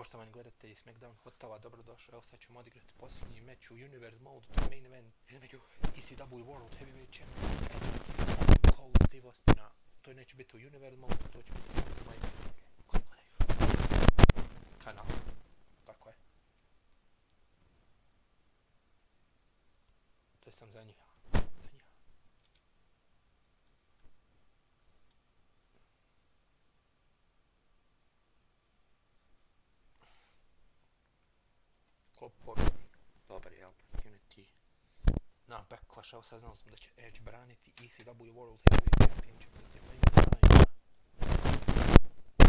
Poštovani gledatelji SmackDown Hotava, dobrodošli. Evo sad ćemo odigrati posljednji meč u Universe Mode, to je main event između ECW World Heavyweight Champion Adam Cole i Steve Austina. To neće biti u Universe Mode, to će biti samo za moj kanal. Tako je. To je sam za njih. Dobar je opportunity na Backlash, evo saznali smo da će Edge braniti ECW World Heavyweight Championship protiv Mankind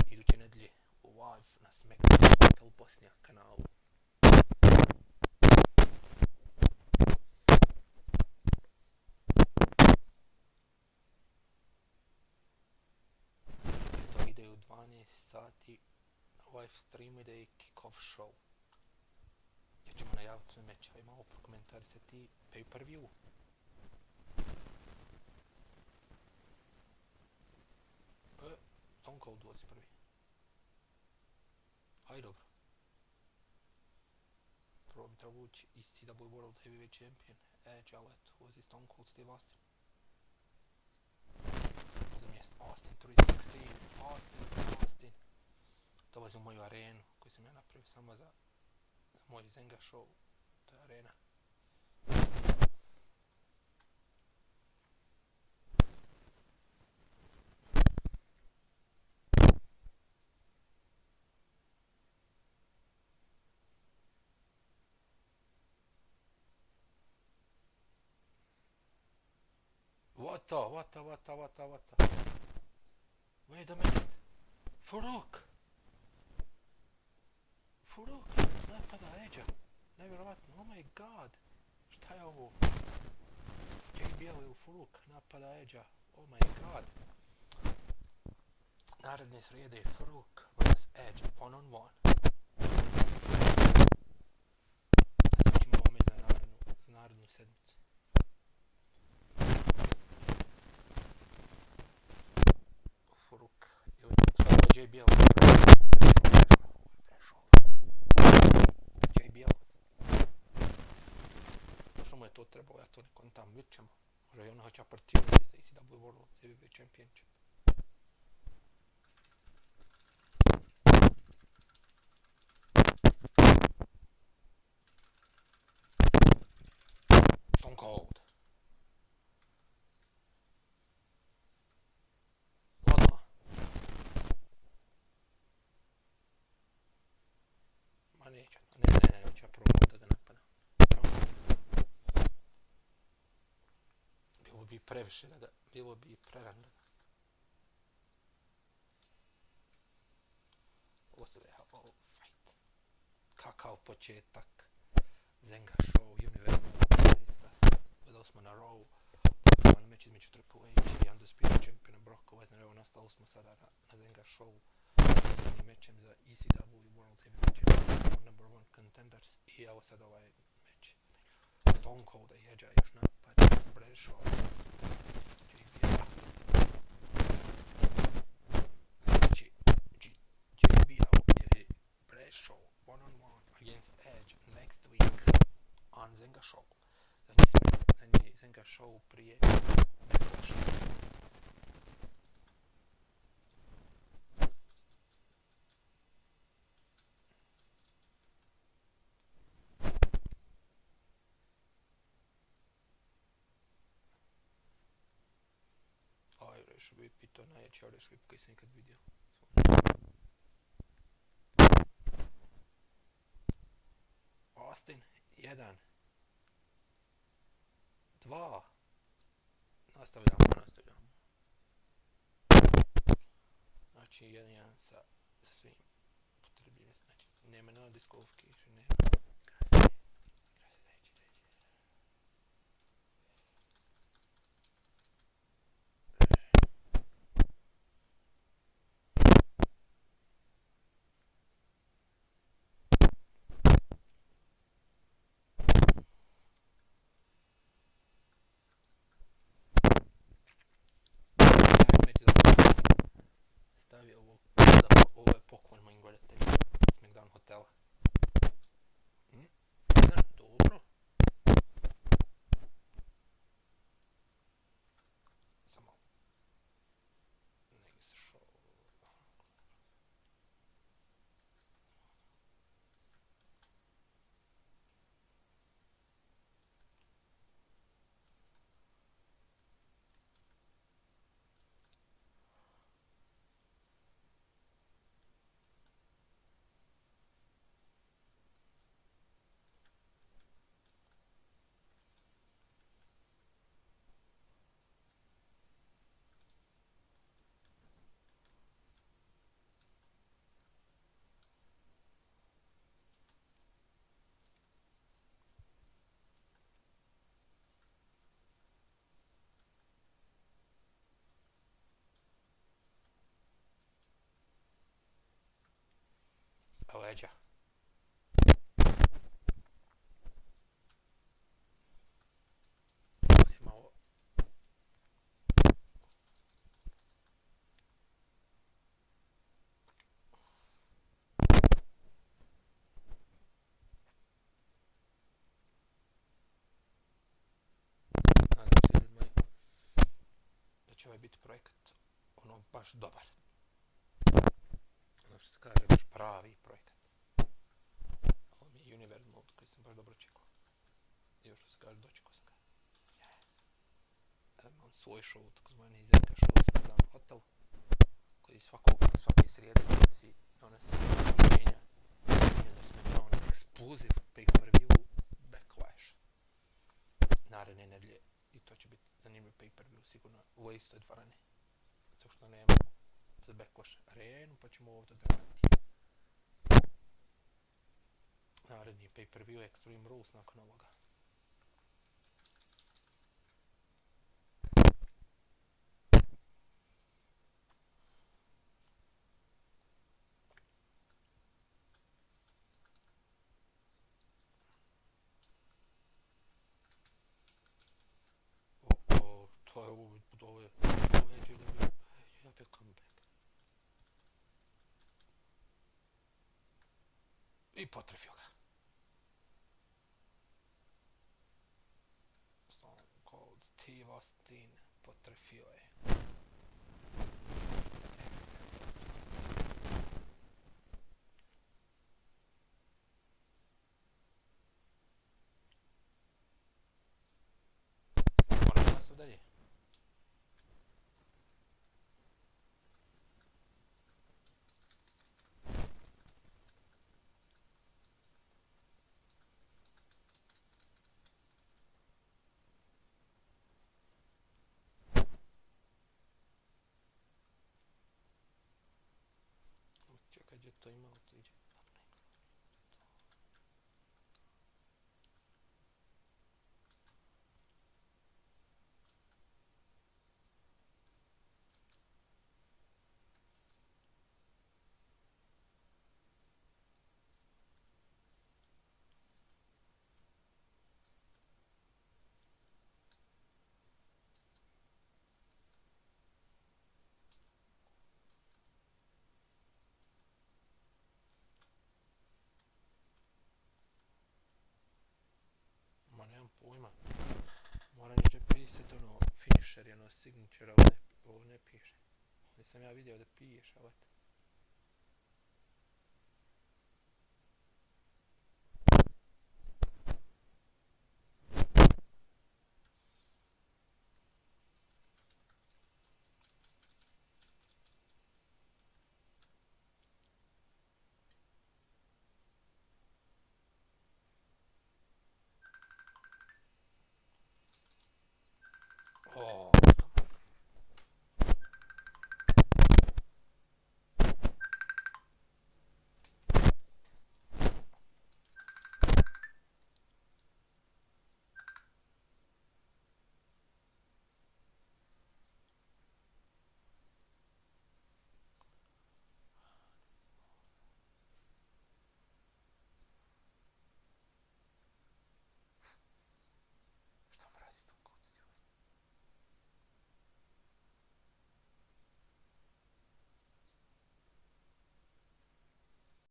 iduće nedjelje live na SmackDown Hotel Bosnija kanalu. To ide u 12 sati, na live streamu ide i kick-off show. Gdje ćemo najaviti sve mečeve i malo prokomentarisati pay-per-view. Stone Cold vozi prvi. Aj dobro. Prvo bi trebalo ući ECW World Heavyweight Champion Edge, ali eto, vozi Stone Cold Steve Austin. Za mjesto Austin 316, Austin. Dolazi u moju arenu koju sam ja napravio samo za moj Zenga show, to je arena. What? Wait a minute. Farouk, napada Edge-a. Nevjerovatno, oh my god. Šta je ovo? JBL ili Farouk napada Edge-a. Oh my god. Naredne srijede Farouk vs Edge, one on one. Znači ćemo ovome za narednu sedmicu. Farouk, ili stvarno JBL. Što mu je to trebalo, ja to ne kontam, vidit ćemo. Možda je ona hoće opportunity za ECW World Heavyweight Championship. Stone Cold. Odmah. Ma neće, neće ja prvo da napadam. Bilo bi previše da ga, bilo bi prerano. Ovo fight. Kakav početak. Zenga show, Universe, gledali smo na Raw, pokovan meč između Triple H i Undisputed Champion Brock Lesnar, evo nastali smo sada na Zenga show s mečem za ECW World Heavyweight Championship number 1 contenders i evo sad ovaj meč. Stone Cold i Edge-a još napad, Bradshaw, JBL. Znači, JBL je Bradshaw one on one against Edge next week on Zenga show. Za njih Zenga show prije Backlash. Irish Whip i to najjači Irish Whip koji sam ikad vidio. Austin, 1, 2, nastavljamo. Znači, 1-1 sa svim potrebljenim, znači, nema na diskovki, više nema. Ovo je poklon mojim gledateljima SmackDown Hotava. leđa. Ima ovo. Nadam se, ljudi moji, da će ovaj biti projekat ono baš dobar. Ono što se kaže, baš pravi projekat. Ovo mi je Universe Mode koji sam baš dobro čekao. I još što se kaže, dočekao sam ga. Imam svoj show, takozvani Zenka show, sam gledam hotel, koji svake srijede donosi imenja. I onda smo imao onaj ekskluziv pay-per-view Backlash naredne nedelje. I to će biti zanimljiv pay-per-view sigurno u istoj dvorani. Zato što nema za Backlash arenu, pa ćemo ovdje odraditi. Naredni pay-per-view je Extreme Rules nakon ovoga. To je ovo je comeback. I potrefio ga. Stone Cold Steve Austin potrefio je. Moramo da se dalje. Čekaj, gdje to imao, to iđe. Ma nemam pojma. Moram neće pisati ono finisher, ono signature, ovo ne piše. Ovdje sam ja vidio da piše, ali eto.